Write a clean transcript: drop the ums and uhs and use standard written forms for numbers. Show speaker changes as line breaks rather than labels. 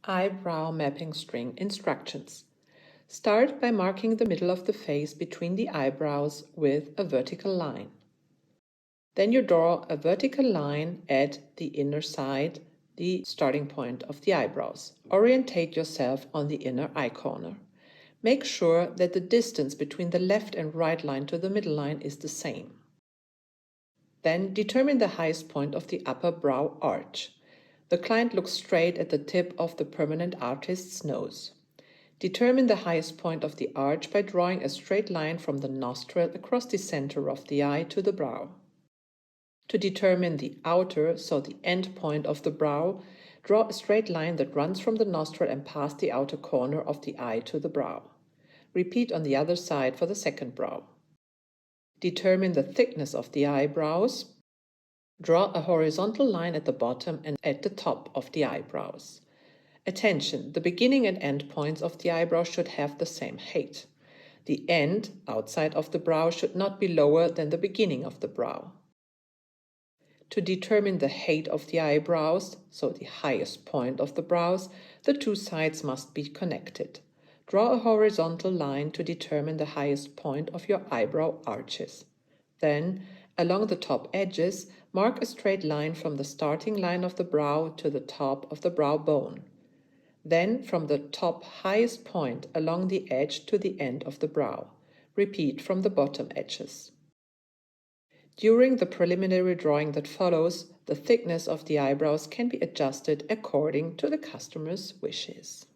Eyebrow mapping string instructions. Start by marking the middle of the face between the eyebrows with a vertical line. Then you draw a vertical line at the inner side, the starting point of the eyebrows. Orientate yourself on the inner eye corner. Make sure that the distance between the left and right line to the middle line is the same. Then determine the highest point of the upper brow arch. The client looks straight at the tip of the permanent artist's nose. Determine the highest point of the arch by drawing a straight line from the nostril across the center of the eye to the brow. To determine the outer, so the end point of the brow, draw a straight line that runs from the nostril and past the outer corner of the eye to the brow. Repeat on the other side for the second brow. Determine the thickness of the eyebrows. Draw a horizontal line at the bottom and at the top of the eyebrows. Attention, the beginning and end points of the eyebrow should have the same height. The end, outside of the brow, should not be lower than the beginning of the brow. To determine the height of the eyebrows, so the highest point of the brows, the two sides must be connected. Draw a horizontal line to determine the highest point of your eyebrow arches. Then, along the top edges, mark a straight line from the starting line of the brow to the top of the brow bone. Then, from the top highest point along the edge to the end of the brow. Repeat from the bottom edges. During the preliminary drawing that follows, the thickness of the eyebrows can be adjusted according to the customer's wishes.